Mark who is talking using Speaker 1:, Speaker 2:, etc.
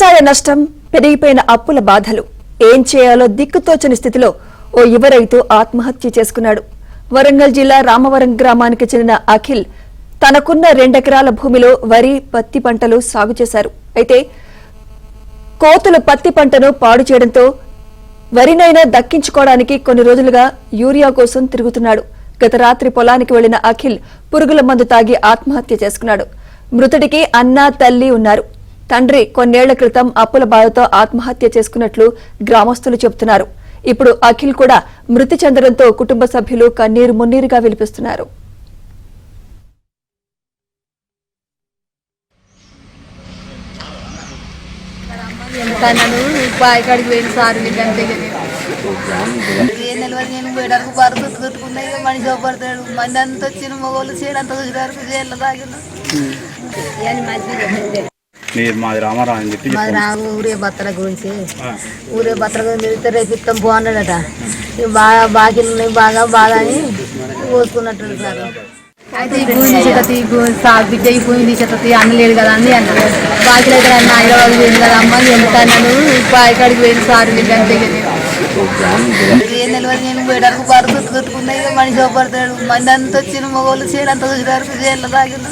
Speaker 1: వ్యవసాయ నష్టం, పెరిగిపోయిన అప్పుల బాధలు, ఏం చేయాలో దిక్కుతోచని స్థితిలో ఓ యువ రైతు ఆత్మహత్య చేసుకున్నాడు. వరంగల్ జిల్లా రామవరం గ్రామానికి చెందిన అఖిల్ తనకున్న 2 ఎకరాల భూమిలో వరి, పత్తి పంటలు సాగు చేశారు. అయితే కోతులు పత్తి పంటను పాడు చేయడంతో వరినైనా దక్కించుకోవడానికి కొన్ని రోజులుగా యూరియా కోసం తిరుగుతున్నాడు. గత రాత్రి పొలానికి వెళ్లిన అఖిల్ పురుగుల మందు తాగి ఆత్మహత్య చేసుకున్నాడు. మృతుడికి అన్న, తల్లి ఉన్నారు. తండ్రి కొన్నేళ్ల క్రితం అప్పుల బాధతో ఆత్మహత్య చేసుకున్నట్లు గ్రామస్తులు చెబుతున్నారు. ఇప్పుడు అఖిల్ కూడా మృతి చెందడంతో కుటుంబ సభ్యులు కన్నీరు మున్నీరుగా విలిపిస్తున్నారు.
Speaker 2: మనిషి పడతాడు మంది అంత వచ్చిన మొగోళ్ళు చేయడంత ఊరే బత్తల గురించి తిరిగితే రేపు ఇస్తాం బాగున్నాడట. బాగా బాకీలు ఉన్నాయి, బాగా అని పోసుకున్నట్టు సార్.
Speaker 3: అయితే ఈ భూమి తీసేటది, బిడ్డ ఈ భూమి తీసేటది అన్న లేడు కదా అని అన్నారు. బాకీలు అయితే అన్న హైదరాబాద్ పోయింది కదా అమ్మ ఎంత అన్నాను బాయికాడికి పోయింది సార్ అంతే.
Speaker 2: ఏం తెలియదు, నేను పోయడానికి పడుతున్నాయి. మనిషి పడతాడు మంది అంత వచ్చిన మొగోళ్ళు చేయడంత చూసి జైల్లో తాగిన